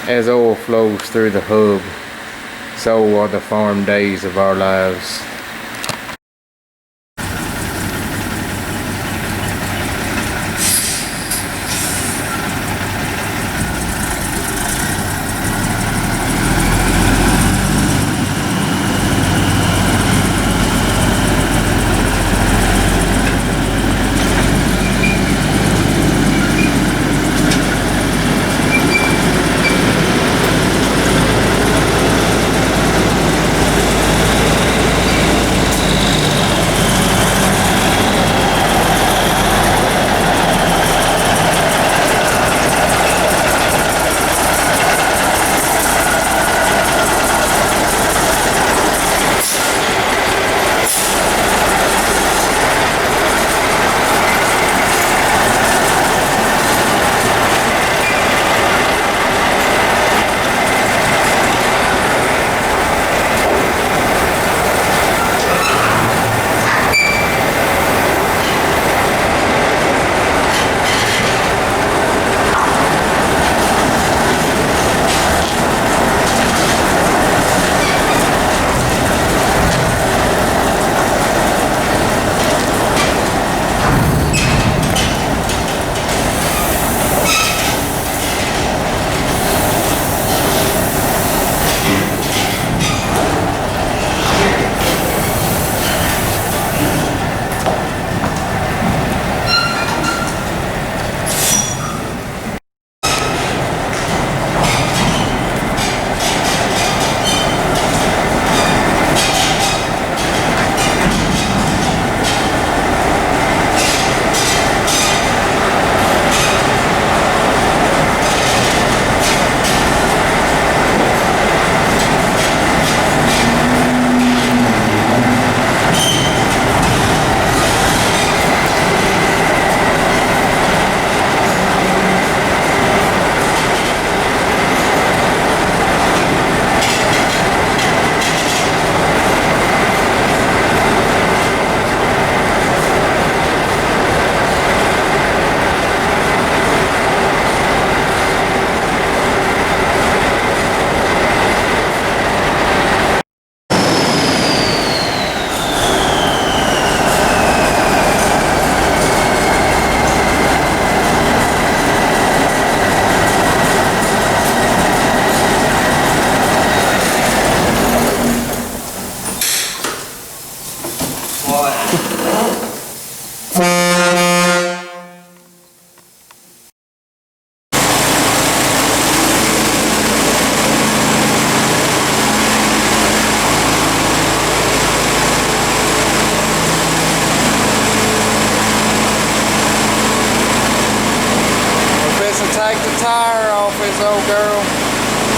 As oil flows through the hub, so are the farm days of our lives. Take the tire off this old girl.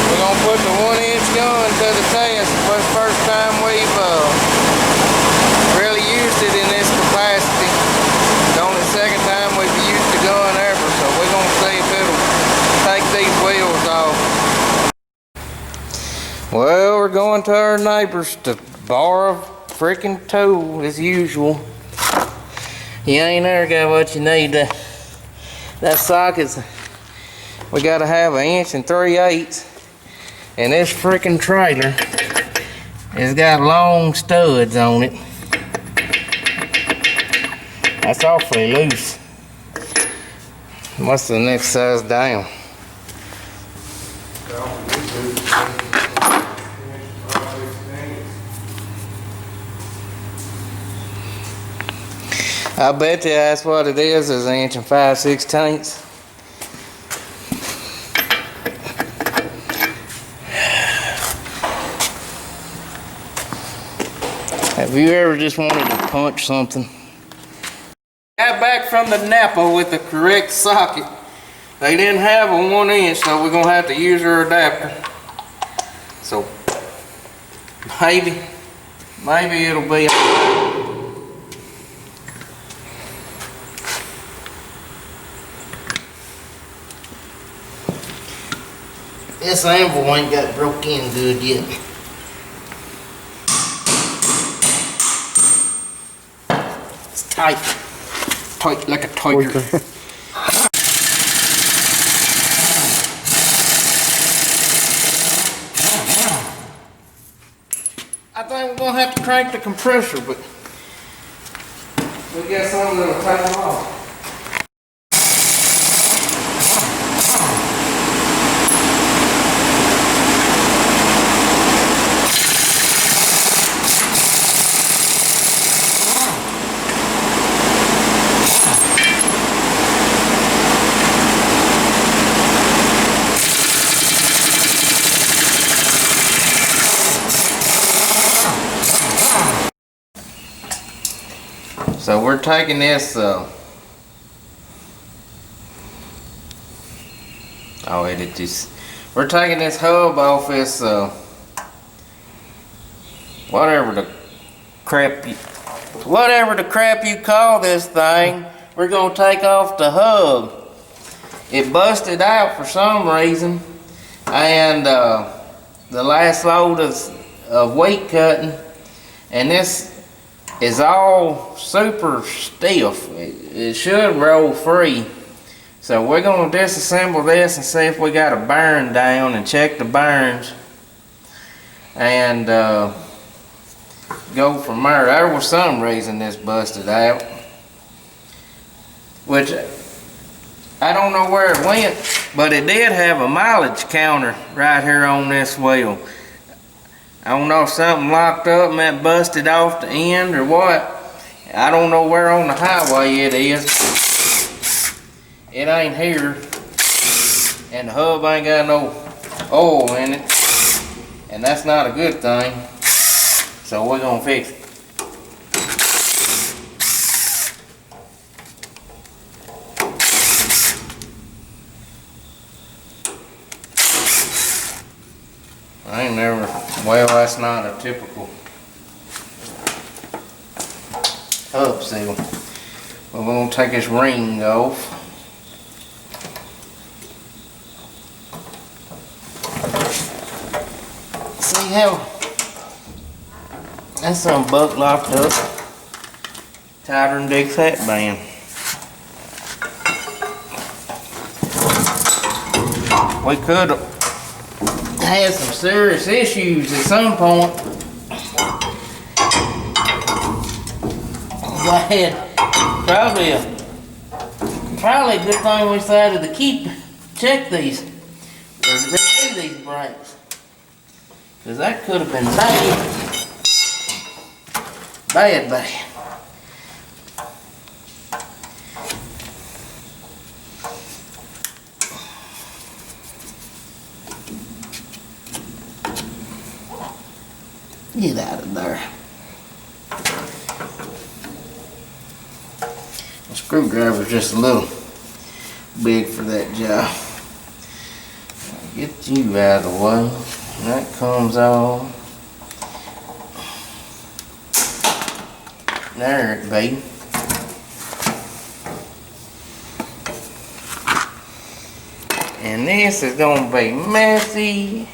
We're gonna put the 1-inch gun to the test. It's the first time we've really used it in this capacity. It's only the second time we've used the gun ever, so we're gonna see if it'll take these wheels off. Well, we're going to our neighbors to borrow a freaking tool as usual. You ain't never got what you need. That socket's, we gotta have 1 3/8 inches, and this freaking trailer has got long studs on it. That's awfully loose. What's the next size down? I bet you that's what it is 1 5/16 inches. Have you ever just wanted to punch something? Got back from the Napa with the correct socket. They didn't have a 1-inch, so we're gonna have to use our adapter. So maybe it'll be. This anvil ain't got broke in good yet. It's tight like a tiger. gonna have to crank the compressor, but we got something that'll take them off. So we're taking this, I'll edit this. We're taking this hub off this, whatever the crap you call this thing. We're gonna take off the hub. It busted out for some reason, and the last load of weight cutting, and this is all super stiff. It should roll free. So we're gonna disassemble this and see if we got a bearing down and check the bearings and go from there. There was some reason this busted out, which I don't know where it went, but it did have a mileage counter right here on this wheel. I don't know if something locked up and that busted off the end or what. I don't know where on the highway it is. It ain't here. And the hub ain't got no oil in it. And that's not a good thing. So we're gonna fix it. I ain't never, well, that's not a typical hub seal. We're gonna take this ring off. See how that's some buck locked up, tighter than Dick's hat band. We could have had some serious issues at some point. I had probably a good thing we decided to check these, or redo these brakes, because that could have been bad. Get out of there. The screwdriver's just a little big for that job. Get you out of the way. That comes off. There it be. And this is gonna be messy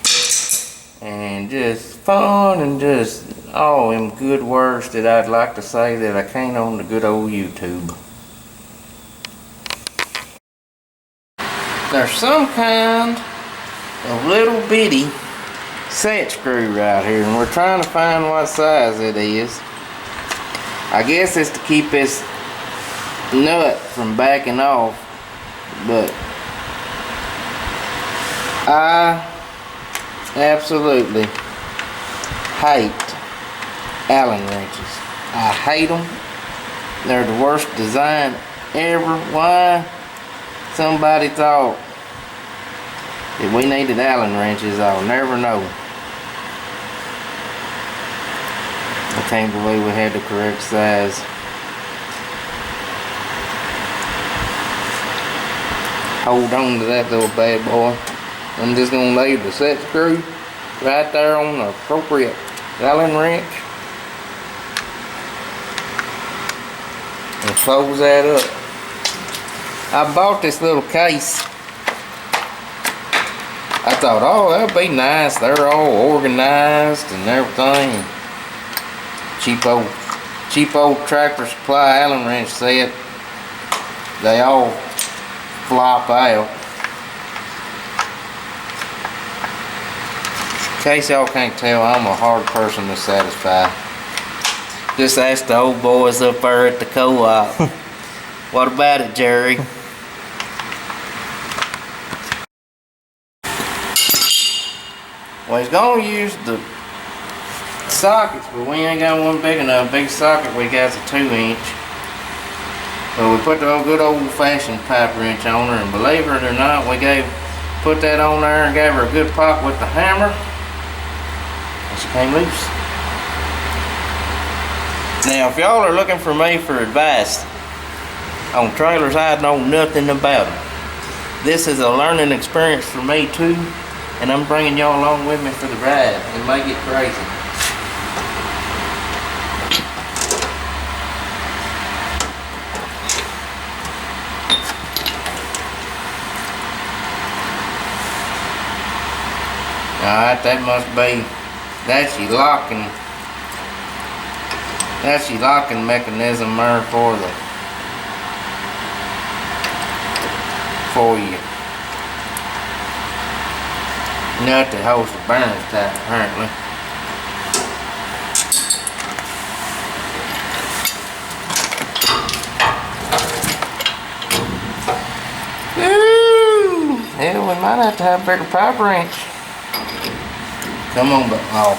and just fun and just all them good words that I'd like to say that I can't on the good old YouTube. There's some kind of little bitty set screw right here, and we're trying to find what size it is. I guess it's to keep this nut from backing off, but I absolutely hate Allen wrenches. I hate them. They're the worst design ever. Why somebody thought that we needed Allen wrenches, I'll never know. I can't believe we had the correct size. Hold on to that little bad boy. I'm just gonna leave the set screw right there on the appropriate Allen wrench and close that up. I bought this little case. I thought, oh, that'll be nice. They're all organized and everything. Cheap old Tractor Supply Allen wrench set. They all flop out. In case y'all can't tell, I'm a hard person to satisfy. Just ask the old boys up there at the co-op. What about it, Jerry? Well, he's gonna use the sockets, but we ain't got one big enough. Big socket we got is a 2-inch. But we put the good old-fashioned pipe wrench on her, and believe it or not, we put that on there and gave her a good pop with the hammer, and she came loose. Now, if y'all are looking for me for advice on trailers I know nothing about them, this is a learning experience for me too, and I'm bringing y'all along with me for the ride. It may get crazy. Alright, that's your locking mechanism there for you. Nut that holds the bearings tight, apparently. Ooh, hell, we might have to have a bigger pipe wrench. Come on, but oh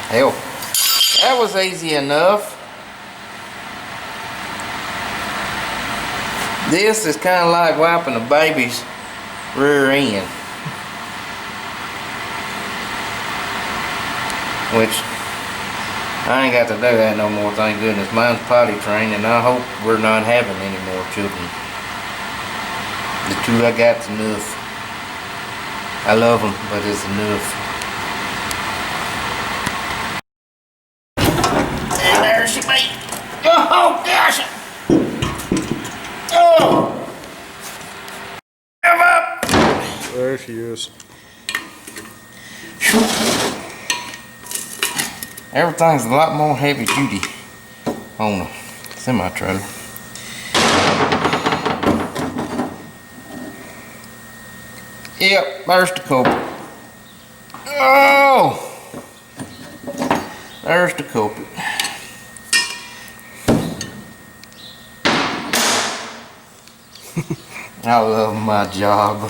hell, that was easy enough. This is kind of like wiping a baby's rear end, which I ain't got to do that no more, thank goodness. Mine's potty trained, and I hope we're not having any more children. The 2 I got's enough. I love them, but it's enough. And there she be. Oh gosh! Oh! Come up! There she is. Everything's a lot more heavy duty on a semi-trailer. Yep, there's the culprit. Oh! There's the culprit. I love my job.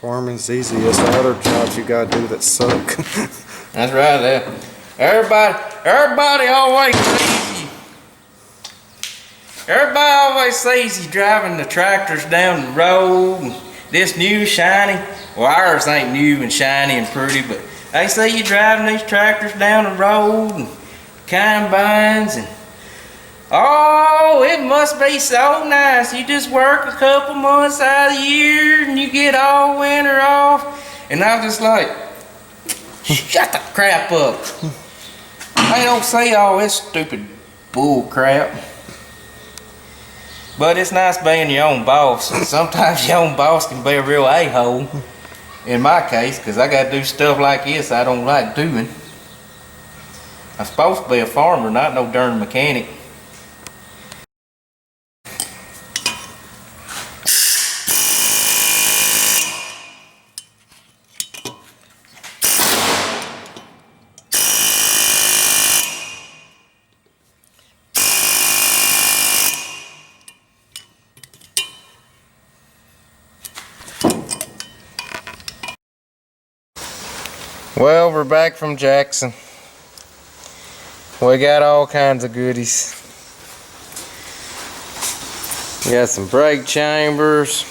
Farming's easy. It's the other jobs you gotta do that suck. That's right. Everybody always sees you. Everybody always sees you driving the tractors down the road. And this new shiny. Well, ours ain't new and shiny and pretty, but they see you driving these tractors down the road and combines and oh, it must be so nice. You just work a couple months out of the year and you get all winter off. And I'm just like, shut the crap up. I don't say all this stupid bull crap. But it's nice being your own boss. And sometimes your own boss can be a real a-hole. In my case, because I got to do stuff like this I don't like doing. I'm supposed to be a farmer, not no darn mechanic. Well, we're back from Jackson. We got all kinds of goodies. We got some brake chambers.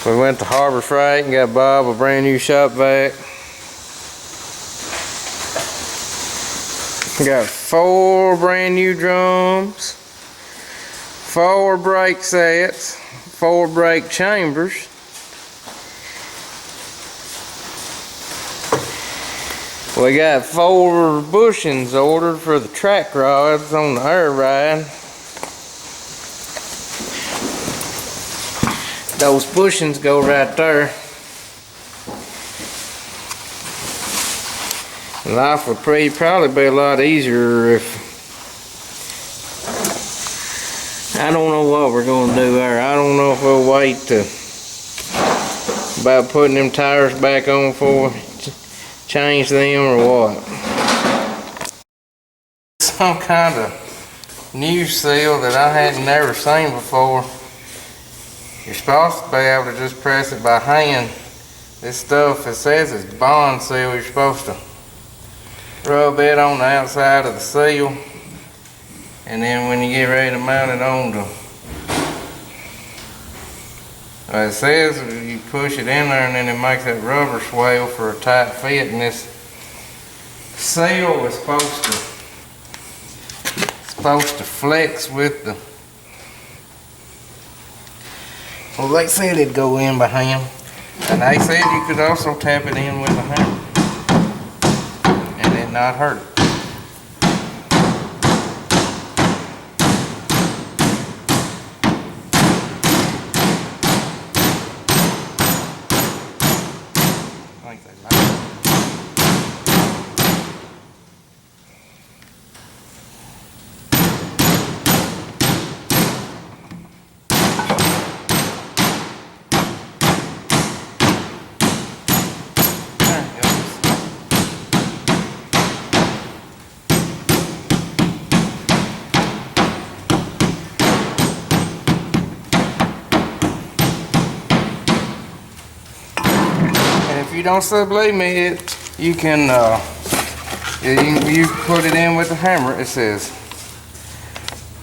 We went to Harbor Freight and got Bob a brand new shop vac. We got 4 brand new drums, 4 brake sets, 4 brake chambers. We got 4 bushings ordered for the track rods on the air ride. Those bushings go right there. Life would probably be a lot easier if I don't know what we're gonna do there. I don't know if we'll wait to about putting them tires back on before we change them or what. Some kind of new seal that I had never seen before. You're supposed to be able to just press it by hand. This stuff, it says it's bond seal. You're supposed to rub it on the outside of the seal, and then when you get ready to mount it on it says you push it in there and then it makes that rubber swell for a tight fit, and this seal is supposed to flex with the, well, they said it'd go in by hand, and they said you could also tap it in with a hammer and it not hurt. I think they like it. There it goes. And if you don't still believe me, you can you put it in with the hammer. It says,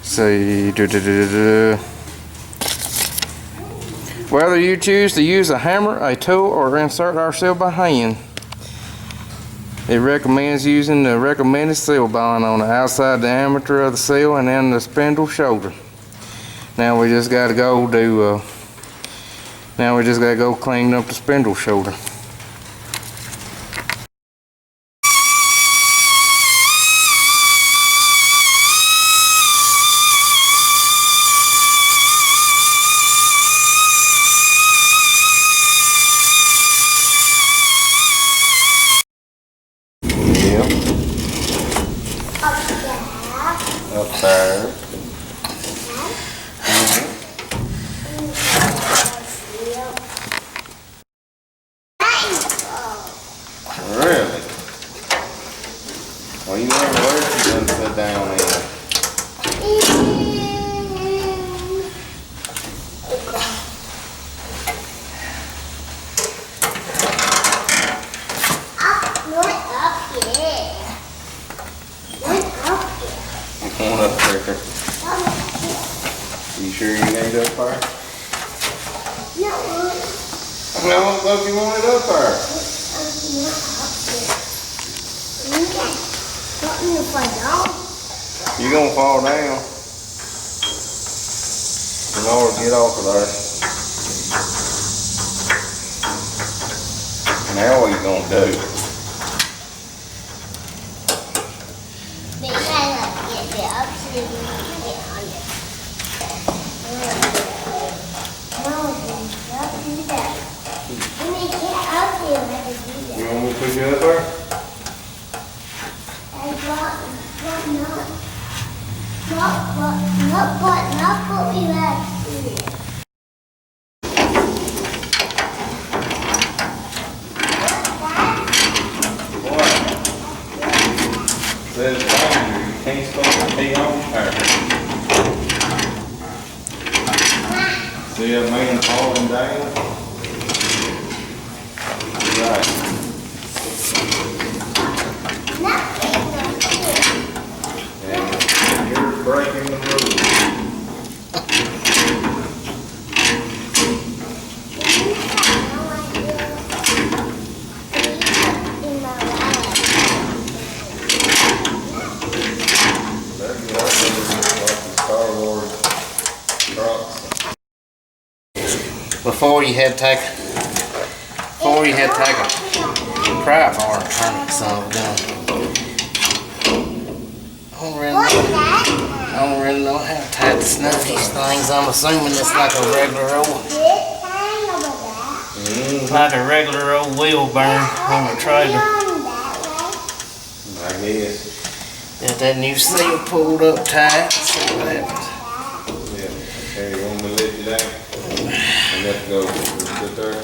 say, whether you choose to use a hammer, a tool, or insert our seal by hand, it recommends using the recommended seal bond on the outside diameter of the seal and then the spindle shoulder. Now we just got to go do. Now we just got to go clean up the spindle shoulder. Yep. Up there. Really? Well, you wonder where she's going to put down there. Come on up there. You sure you need up there? No. Well, look, you want it up there. You're going to fall down. Lord, get off of there. Now what are you going to do? They gotta get it up so you can get on it. No, don't do that. When they get up there, I have to do that. You want me to put you up there? Not what we have here. Says danger, you can't supposed to be on her. See a man falling down? Right. And you're breaking the rules. Before you had to take a pry bar and turn it some down. I don't really know how to tie the none of these things. I'm assuming it's like a regular old, like a regular old wheel bearing on a trailer. guess. Got that new seal pulled up tight. See what happens. Yeah. Hey, you want me to lift it out? And let's go with there.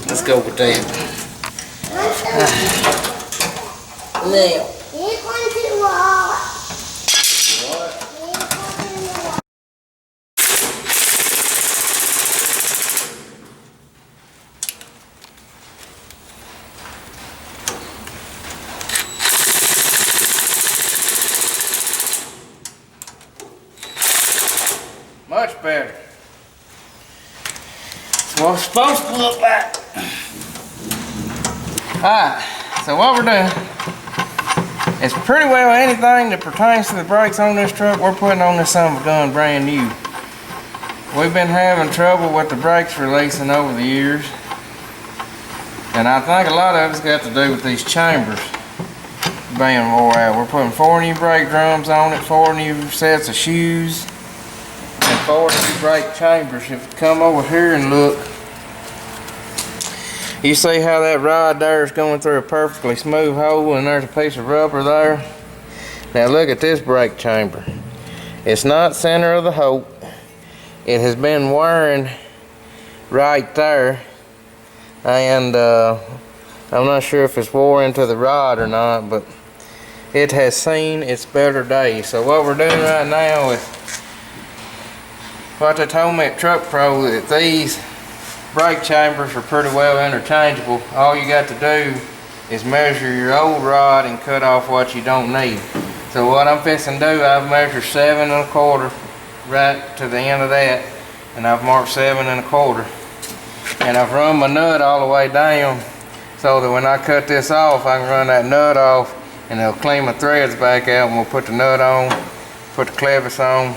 Let's go with that. Now, Here's one too hard. What? Here's one too hard. much better. That's what it's supposed to look like. Alright, so what we're doing is pretty well anything that pertains to the brakes on this truck, we're putting on this son of a gun brand new. We've been having trouble with the brakes releasing over the years. And I think a lot of it's got to do with these chambers being wore out. We're putting 4 new brake drums on it, 4 new sets of shoes, and 4 new brake chambers. If you come over here and look, you see how that rod there is going through a perfectly smooth hole and there's a piece of rubber there? Now look at this brake chamber. It's not center of the hole. It has been wearing right there, and I'm not sure if it's wore into the rod or not, but it has seen its better days. So what we're doing right now is what they told me at Truck Pro, that these brake chambers are pretty well interchangeable. All you got to do is measure your old rod and cut off what you don't need. So what I'm fixing to do, I've measured 7 1/4 right to the end of that, and I've marked 7 1/4, and I've run my nut all the way down so that when I cut this off, I can run that nut off and it'll clean my threads back out, and we'll put the nut on, put the clevis on,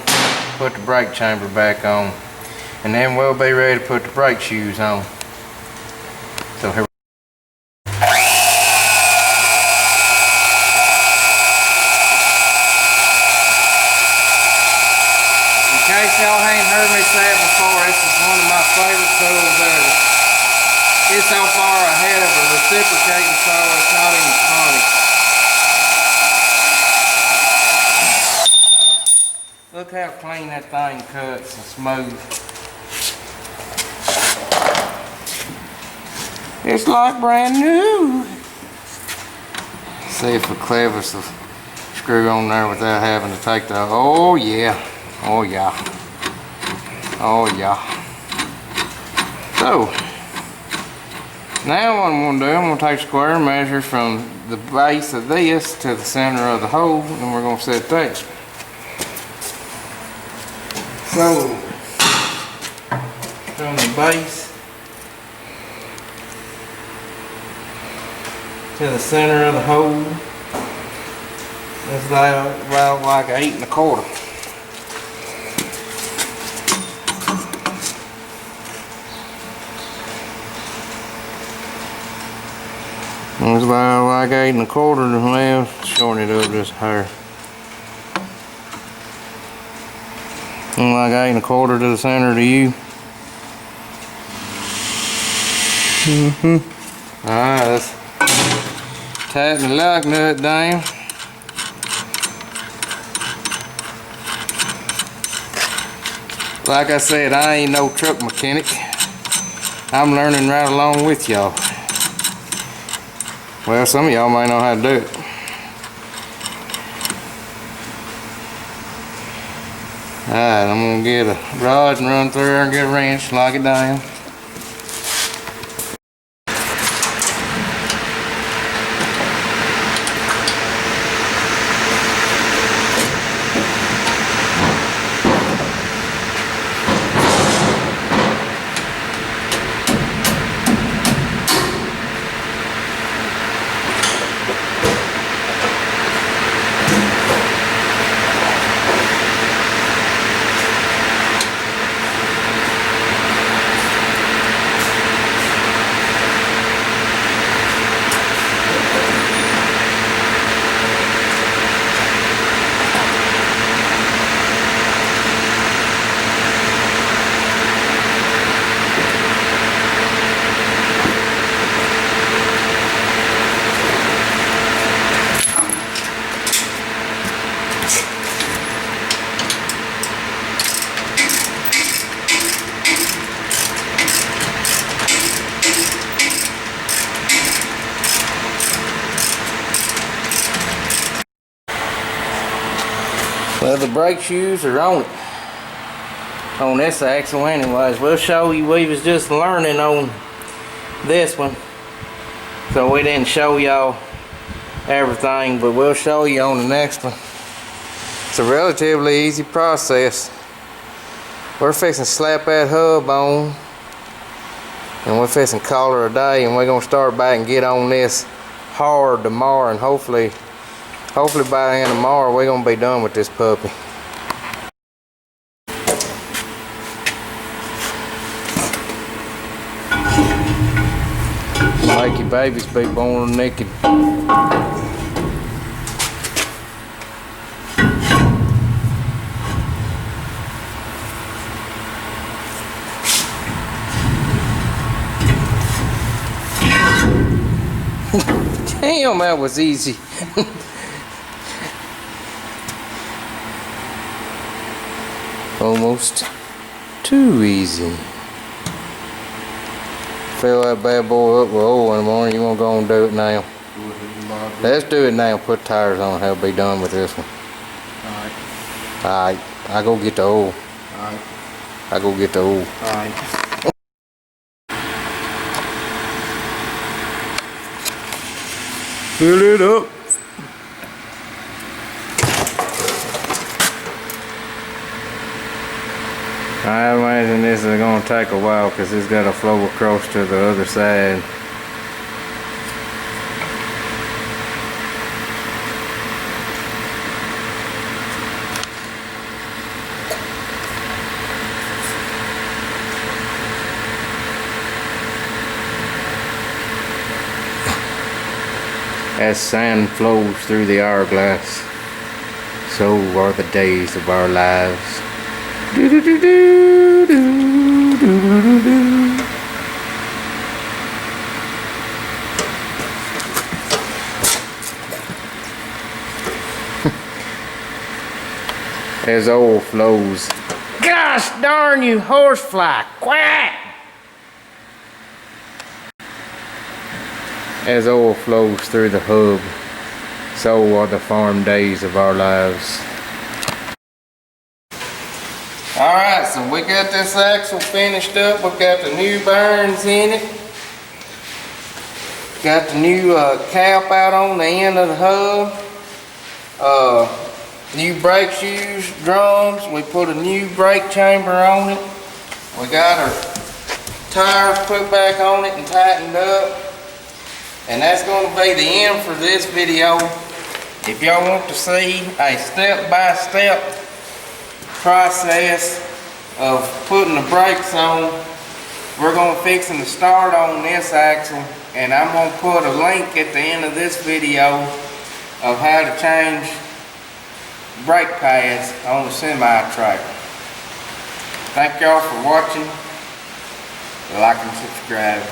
put the brake chamber back on, and then we'll be ready to put the brake shoes on. So here. In case y'all ain't heard me say it before, this is one of my favorite tools ever. It's so far ahead of a reciprocating saw, it's not even funny. Look how clean that thing cuts and smooth. It's like brand new. See if the clevis will screw on there without having to take the, oh yeah, oh yeah, oh yeah. So, now what I'm going to do, I'm going to take square measure from the base of this to the center of the hole, and we're going to set that. So, from the base to the center of the hole, that's about like 8 1/4. It's about like 8 1/4 to the left, shorten it up just higher. And like 8 1/4 to the center to you. Alright, let's tighten the lock nut down. Like I said, I ain't no truck mechanic. I'm learning right along with y'all. Well, some of y'all might know how to do it. Alright, I'm going to get a rod and run through there and get a wrench, lock it down. the brake shoes are on it. On this axle anyways. We'll show you, we was just learning on this one. So we didn't show y'all everything, but we'll show you on the next one. It's a relatively easy process. We're fixing to slap that hub on, and we're fixing to call her a day, and we're gonna start back and get on this hard tomorrow, and hopefully by the end of tomorrow we're gonna be done with this puppy. Make your babies be born naked. Damn, that was easy. Almost too easy. Fill that bad boy up with oil in the morning. You want to go and do it now? Let's do it now. Put tires on. Have be done with this one. Alright. I go get the oil. Alright. I go get the oil. Alright. Fill it up. I imagine this is going to take a while because it's got to flow across to the other side. As sand flows through the hourglass, so are the days of our lives. As oil flows. Gosh darn you, horsefly! Quack! As oil flows through the hub, so are the farm days of our lives. Alright, so we got this axle finished up. We've got the new bearings in it. Got the new cap out on the end of the hub. New brake shoes, drums. We put a new brake chamber on it. We got our tires put back on it and tightened up. And that's going to be the end for this video. If y'all want to see a step-by-step process of putting the brakes on, we're going to fix and start on this axle, and I'm going to put a link at the end of this video of how to change brake pads on the semi-trailer. Thank y'all for watching. Like and subscribe.